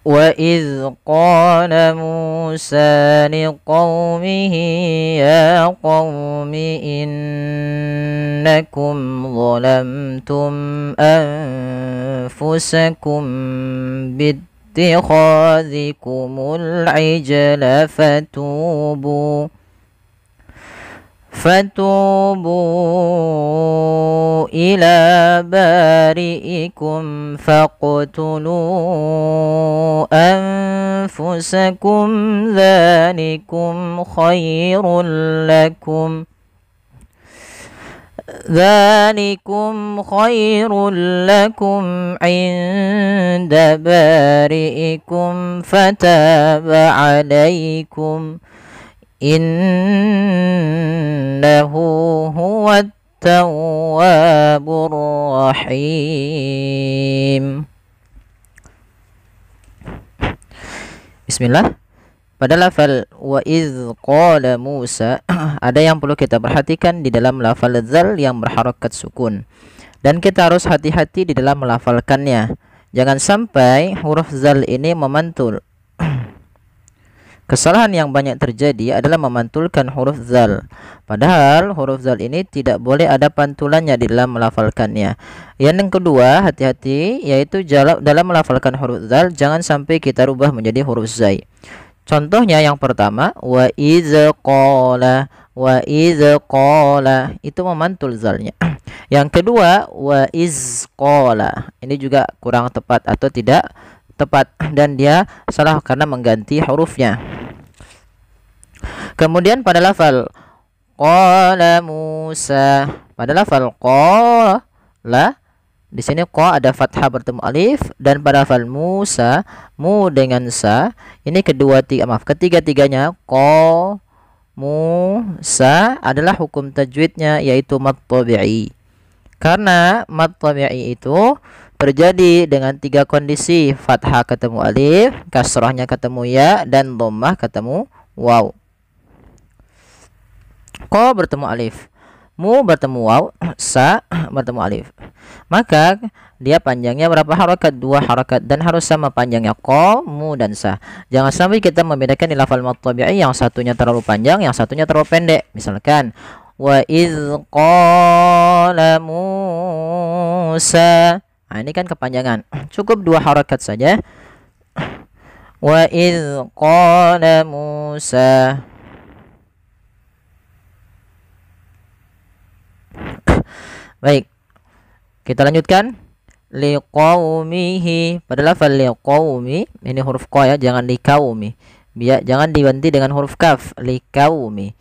وإذ قال موسى لقومه يا قوم إنكم ظلمتم أنفسكم باتخاذكم العجل فتوبوا إلى بارئكم فاقتلوا أنفسكم ذلكم خير لكم عند بارئكم فتاب عليكم إنه هو التواب الرحيم. Bismillah. Pada lafal wa idz qala Musa ada yang perlu kita perhatikan di dalam lafal dzal yang berharakat sukun, dan kita harus hati-hati di dalam melafalkannya. Jangan sampai huruf dzal ini memantul. Kesalahan yang banyak terjadi adalah memantulkan huruf dzal, padahal huruf dzal ini tidak boleh ada pantulannya di dalam melafalkannya. Yang kedua, hati-hati yaitu dalam melafalkan huruf dzal jangan sampai kita rubah menjadi huruf zai. Contohnya yang pertama, wa iz qala itu memantul zalnya. Yang kedua, wa iz qala ini juga kurang tepat atau tidak tepat, dan dia salah karena mengganti hurufnya. Kemudian pada lafal qala Musa, pada lafal qala di sini qa ada fathah bertemu alif, dan pada lafal Musa mu dengan sa ini ketiga-tiganya qa Musa adalah hukum tajwidnya yaitu mad tabi'i. Karena mad tabi'i itu terjadi dengan tiga kondisi: fathah ketemu alif, kasrahnya ketemu ya, dan dhammah ketemu waw. Qa bertemu alif, mu bertemu waw, sa bertemu alif. Maka dia panjangnya berapa harakat? 2 harakat, dan harus sama panjangnya qa, mu, dan sa. Jangan sampai kita membedakan di lafal mad tabi'i yang satunya terlalu panjang, yang satunya terlalu pendek. Misalkan wa idz qala Musa, nah, ini kan kepanjangan, cukup 2 harakat saja. Wa idz qala Musa. Baik, kita lanjutkan. Liqaumihi, pada lafal liqaumi ini huruf qa ya, jangan liqaumi. Jangan diganti dengan huruf kaf. Liqaumihi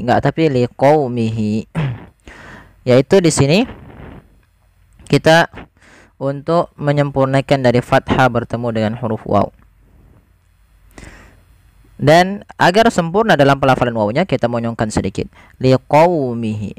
enggak, tapi liqaumihi. Yaitu di sini kita untuk menyempurnakan dari fathah bertemu dengan huruf waw. Dan agar sempurna dalam pelafalan wawnya kita monyongkan sedikit. Liqaumihi.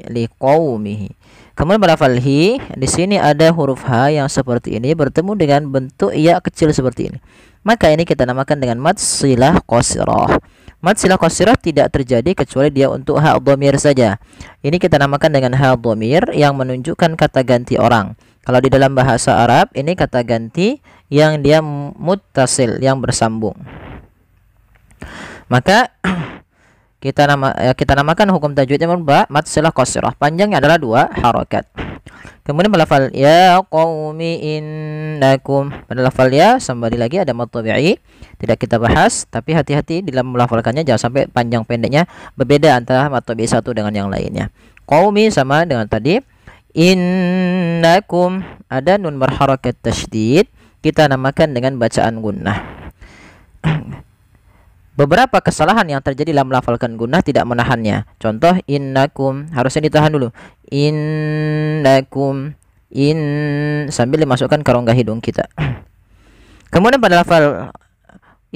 Kemudian pada lafal hi, di sini ada huruf ha yang seperti ini bertemu dengan bentuk ya kecil seperti ini. Maka ini kita namakan dengan mad silah qasirah. Mad silah qasirah tidak terjadi kecuali dia untuk ha dhamir saja. Ini kita namakan dengan ha dhamir yang menunjukkan kata ganti orang. Kalau di dalam bahasa Arab ini kata ganti yang dia muttasil, yang bersambung. Maka kita namakan hukum tajwidnya mad silah qasirah. Panjangnya adalah 2 harakat. Kemudian pada lafal ya qaumi innakum, pada lafal ya kembali lagi ada mad tabi'i, tidak kita bahas, tapi hati-hati dalam melafalkannya jangan sampai panjang pendeknya berbeda antara mad tabi'i satu dengan yang lainnya. Qaumi sama dengan tadi. Innakum ada nun berharakat tasydid, kita namakan dengan bacaan gunnah. Beberapa kesalahan yang terjadi dalam melafalkan gunnah tidak menahannya. Contoh innakum harusnya ditahan dulu. Innakum sambil dimasukkan ke rongga hidung kita. Kemudian pada lafal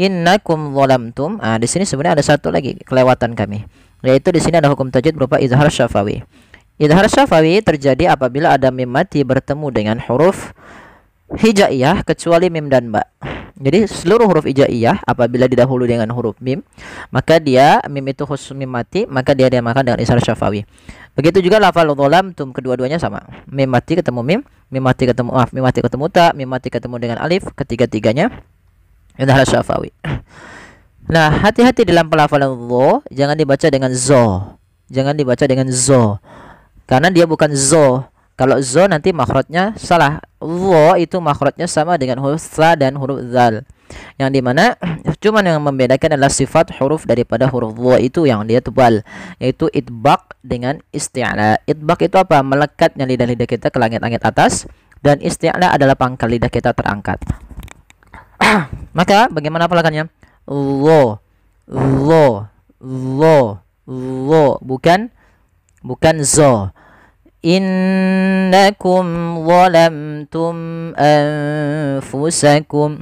innakum zalamtum, di sini sebenarnya ada satu lagi kelewatan kami, yaitu di sini ada hukum tajwid berupa izhar syafawi. Izhar syafawi terjadi apabila ada mim mati bertemu dengan huruf hijaiyah kecuali mim dan ba. Jadi seluruh huruf hijaiyah apabila didahului dengan huruf mim, maka dia mim itu khusus mim mati, maka dia dimakan dengan izhar syafawi. Begitu juga lafal zalamtum, kedua-duanya sama. Mim mati ketemu mim, mim mati ketemu ta, mim mati ketemu dengan alif, ketiga-tiganya Idhar syafawi. Nah, hati-hati dalam pelafalan dho, jangan dibaca dengan zo. Jangan dibaca dengan zo. Karena dia bukan zo. Kalau zo nanti makhrajnya salah. Dho itu makhrajnya sama dengan huruf tha dan huruf zal. Yang dimana cuman yang membedakan adalah sifat huruf daripada huruf dho itu yang dia tebal, yaitu itbaq dengan isti'la. Itbaq itu apa? Melekatnya lidah-lidah kita ke langit-langit atas, dan isti'la adalah pangkal lidah kita terangkat. Maka bagaimana pelakannya? Lo, lo, lo, lo, bukan zo. Innakum zalamtum anfusakum.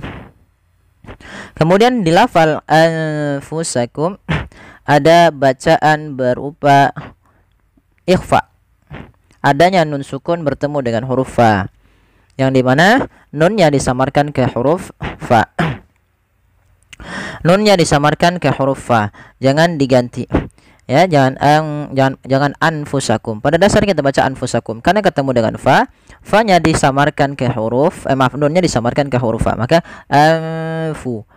Kemudian di lafal anfusakum ada bacaan berupa ikhfa. Adanya nun sukun bertemu dengan huruf fa, yang dimana nunnya disamarkan ke huruf fa. Nunnya disamarkan ke huruf fa, jangan diganti. Ya, jangan anfusakum. Pada dasarnya kita baca anfusakum karena ketemu dengan fa, fa-nya disamarkan ke huruf nunnya disamarkan ke huruf fa. Maka anfu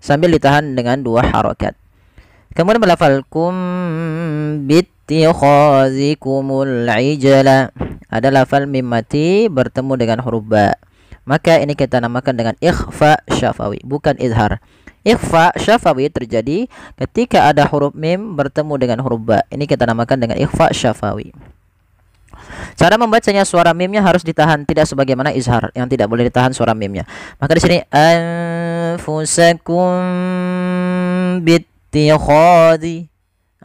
sambil ditahan dengan 2 harokat. Kemudian melafalkum bittikhazikumul ijla. Ada lafal mim mati bertemu dengan huruf ba. Maka ini kita namakan dengan ikhfa syafawi, bukan izhar. Ikhfa syafawi terjadi ketika ada huruf mim bertemu dengan huruf ba. Ini kita namakan dengan ikhfa syafawi. Cara membacanya, suara mimnya harus ditahan, tidak sebagaimana izhar yang tidak boleh ditahan suara mimnya. Maka di sini anfusakum bittikhadhi.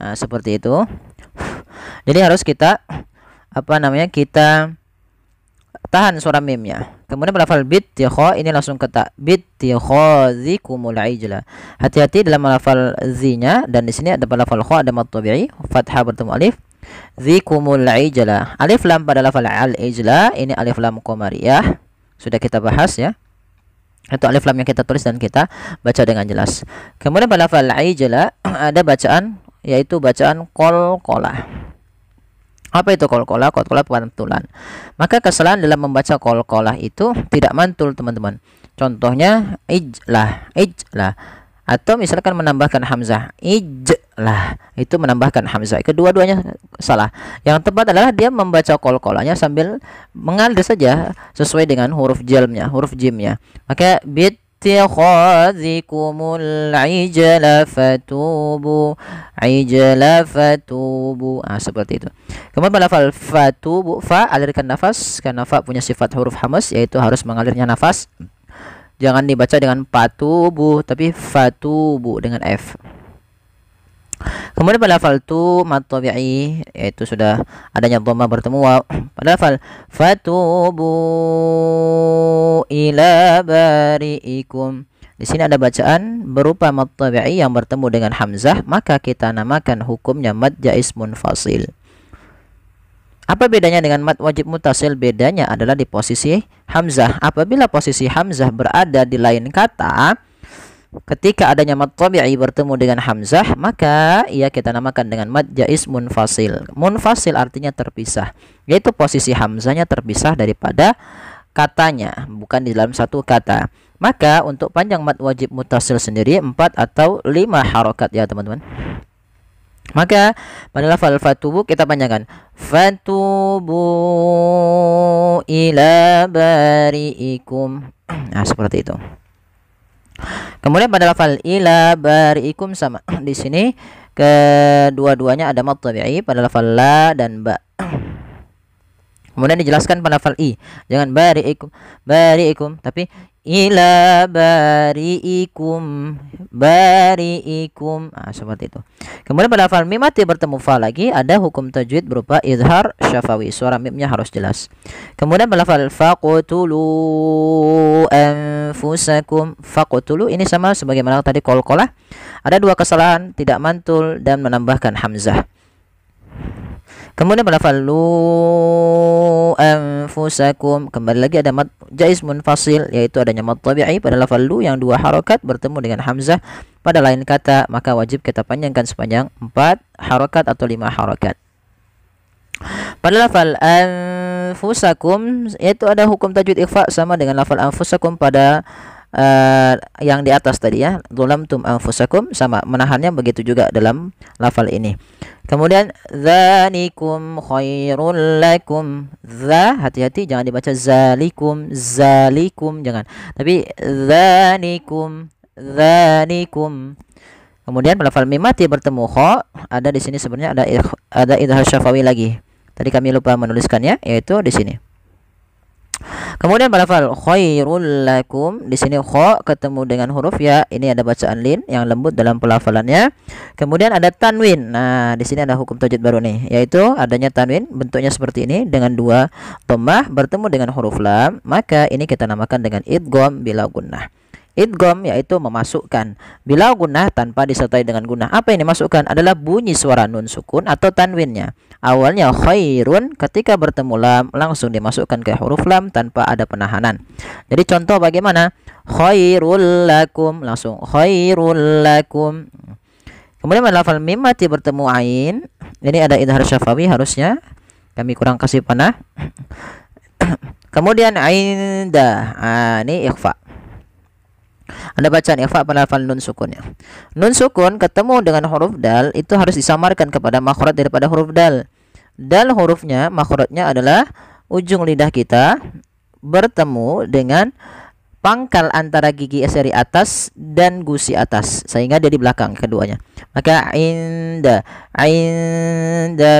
Nah, seperti itu. Jadi harus kita kita tahan suara mimnya. Kemudian melafal bittikha, ini langsung kata bittikhazikumul ijla. Hati-hati dalam melafal zi-nya, dan di sini ada lafal kha, ada mad tabi'i, fathah bertemu alif. Zikumul ijla. Alif lam pada lafal al ijla ini alif lam qamariyah. Sudah kita bahas ya. Itu alif lam yang kita tulis dan kita baca dengan jelas. Kemudian pada lafal ijla ada bacaan, yaitu bacaan qalqalah. Apa itu qalqalah? Qalqalah pantulan. Maka kesalahan dalam membaca qalqalah itu tidak mantul, teman-teman. Contohnya ijlah, ijlah. Atau misalkan menambahkan hamzah, ijlah, itu menambahkan hamzah. Kedua-duanya salah. Yang tepat adalah dia membaca qalqalahnya sambil mengalir saja sesuai dengan huruf jalmnya, huruf jimnya. Maka bittikhazikumul ijla fatubu, ijla fatubu. Seperti itu. Kemudian pada lafal fatubu, fa alirkan nafas, karena fa punya sifat huruf hamas, yaitu harus mengalirnya nafas. Jangan dibaca dengan patubu, tapi fatubu dengan f. Kemudian pada lafal tu mad tabi'i, yaitu sudah adanya dhamma bertemu waw. Pada lafal fatubu ila bari'ikum, di sini ada bacaan berupa mad tabi'i yang bertemu dengan hamzah, maka kita namakan hukumnya mad jaiz munfasil. Apa bedanya dengan mad wajib mutasil? Bedanya adalah di posisi hamzah. Apabila posisi hamzah berada di lain kata, ketika adanya mad tabi'i bertemu dengan hamzah, maka ia kita namakan dengan mad jaiz munfasil. Munfasil artinya terpisah, yaitu posisi hamzahnya terpisah daripada katanya, bukan di dalam satu kata. Maka untuk panjang mad wajib mutasil sendiri 4 atau 5 harokat ya teman-teman. Maka pada lafal fatubu kita panjangkan fatubu ila bari'ikum. Seperti itu. Kemudian pada lafal ila bari'ikum sama. Di sini kedua-duanya ada mad tabi'i pada lafal la dan ba. Kemudian dijelaskan pada lafal i. Jangan bari'ikum, tapi ila bari'ikum, bari'ikum. Seperti itu. Kemudian pada lafal mim mati bertemu fa lagi, ada hukum tajwid berupa izhar syafawi, suara mimnya harus jelas. Kemudian pada lafal faqtulu anfusakum, faqtulu ini sama sebagaimana tadi qalqalah. Ada 2 kesalahan, tidak mantul dan menambahkan hamzah. Kemudian pada lafal lu anfusakum, kembali lagi ada mad jaiz munfasil, yaitu adanya mad tabi'i pada lafal lu yang 2 harokat bertemu dengan hamzah pada lain kata, maka wajib kita panjangkan sepanjang 4 harokat atau 5 harokat. Pada lafal anfusakum, yaitu ada hukum tajwid ikhfa sama dengan lafal anfusakum pada yang di atas tadi ya, zalamtum anfusakum, sama menahannya begitu juga dalam lafal ini. Kemudian dzalikum khairul lakum, za hati-hati jangan dibaca zalikum, zalikum jangan, tapi dzalikum, dzalikum. Kemudian pada lafal mim mati bertemu kha, ada di sini sebenarnya ada idhar syafawi lagi. Tadi kami lupa menuliskannya, yaitu di sini. Kemudian pada lafal khairul lakum, di sini kha ketemu dengan huruf ya. Ini ada bacaan lin yang lembut dalam pelafalannya. Kemudian ada tanwin. Nah, di sini ada hukum tajwid baru nih, yaitu adanya tanwin bentuknya seperti ini dengan dua dhammah bertemu dengan huruf lam, maka ini kita namakan dengan idgham bila gunnah. Idgham yaitu memasukkan, bila gunnah tanpa disertai dengan gunnah. Apa yang dimasukkan adalah bunyi suara nun sukun atau tanwinnya. Awalnya khairun, ketika bertemu lam langsung dimasukkan ke huruf lam tanpa ada penahanan. Jadi contoh bagaimana? Khairul lakum, langsung khairul lakum. Kemudian pada lafal mim mati bertemu ain, ini ada idhar syafawi harusnya. Kami kurang kasih panah. Kemudian ainda, ini ikhfa. Ada bacaan ikhfa pada lafal nun sukunnya. Nun sukun ketemu dengan huruf dal itu harus disamarkan kepada makhraj daripada huruf dal. Dal hurufnya, makhrajnya adalah ujung lidah kita bertemu dengan pangkal antara gigi seri atas dan gusi atas, sehingga dia di belakang keduanya. Maka inda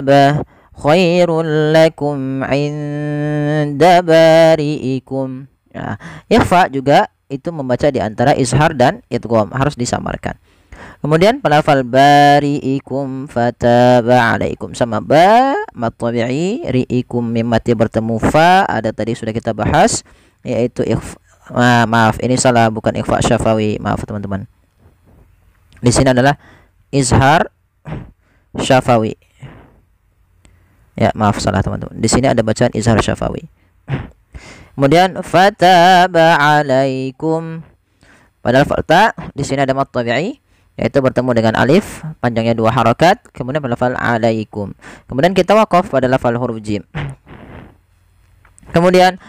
ba khairul lakum inda bari'ikum. Ya, ikhfa juga itu membaca di antara izhar dan idgham, harus disamarkan. Kemudian pada lafal bari'ikum fataba alaikum, sama ba mat tabi'i, ri'ikum mim mati bertemu fa, ada tadi sudah kita bahas, yaitu maaf ini salah, bukan ikhfa syafawi, maaf teman-teman. Di sini adalah izhar syafawi. Ya, maaf salah teman-teman. Di sini ada bacaan izhar syafawi. Kemudian fataba alaikum. Padahal ta di sini ada mat tabi'i, yaitu bertemu dengan alif, panjangnya 2 harakat. Kemudian pada lafal alaikum. Kemudian kita waqaf pada lafal huruf jim. Kemudian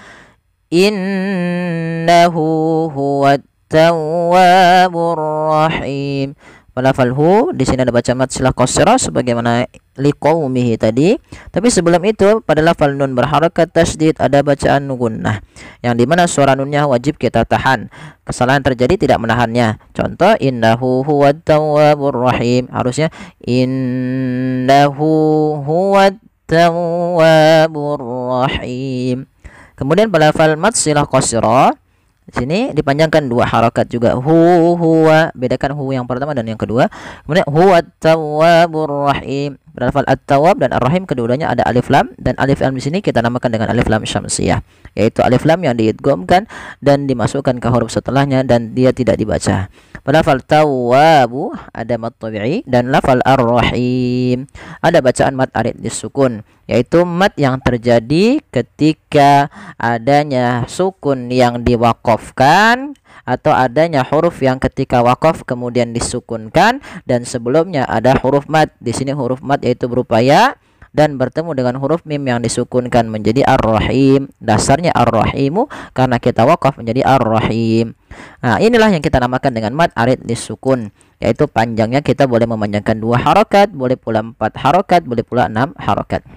innahu huwat tawwabur rahim. Pada lafal hu di sini ada baca mat silah qasrah sebagaimana liqaumihi tadi. Tapi sebelum itu pada lafal nun berharakat tasydid ada bacaan gunnah, yang dimana suara nunnya wajib kita tahan. Kesalahan terjadi tidak menahannya. Contoh innahu huwat tawwabur rahim, harusnya innahu huwat tawwabur rahim. Kemudian pada lafal mat silah qasrah di sini dipanjangkan 2 harakat juga, huwa, bedakan hu yang pertama dan yang kedua. Kemudian huwa tawwabur rahim. Pada lafal at-tawwab dan ar-rahim kedua-duanya ada alif lam, dan alif lam di sini kita namakan dengan alif lam syamsiyah, yaitu alif lam yang diidghamkan dan dimasukkan ke huruf setelahnya dan dia tidak dibaca. Pada lafal tawwabu ada mat tabi'i, dan lafal ar-rahim ada bacaan mat arid disukun, yaitu mat yang terjadi ketika adanya sukun yang diwaqafkan atau adanya huruf yang ketika waqaf kemudian disukunkan dan sebelumnya ada huruf mat. Di sini huruf mat yaitu berupa ya dan bertemu dengan huruf mim yang disukunkan menjadi ar-rahim. Dasarnya ar-rahimu karena kita waqaf menjadi ar-rahim. Nah, inilah yang kita namakan dengan mat arid disukun, yaitu panjangnya kita boleh memanjangkan 2 harakat, boleh pula 4 harakat, boleh pula 6 harakat.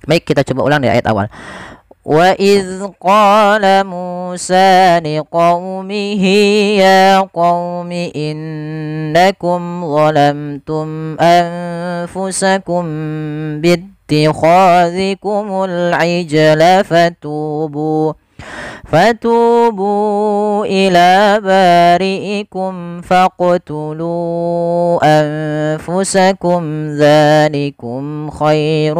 Baik, kita coba ulang dari ayat awal. وَإِذْ قَالَ مُوسَى لِقَوْمِهِ يَا قَوْمِ إِنَّكُمْ ظَلَمْتُمْ أَنفُسَكُمْ بِاتِّخَاذِكُمُ الْعِجْلَ فَتُوبُوا إِلَى بَارِئِكُمْ فَاقْتُلُوا أَنفُسَكُمْ ذَلِكُمْ خَيْرٌ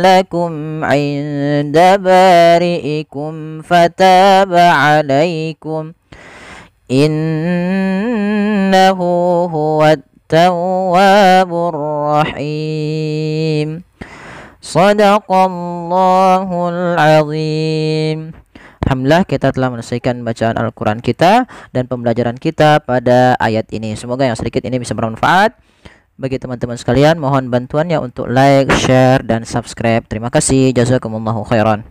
لَكُمْ عِندَ بَارِئِكُمْ فَتَابَ عَلَيْكُمْ إِنَّهُ هُوَ التَّوَّابُ الرَّحِيمُ. صدق الله العظيم. Alhamdulillah kita telah menyelesaikan bacaan Al-Quran kita dan pembelajaran kita pada ayat ini. Semoga yang sedikit ini bisa bermanfaat bagi teman-teman sekalian. Mohon bantuannya untuk like, share, dan subscribe. Terima kasih. Jazakumullahu khairan.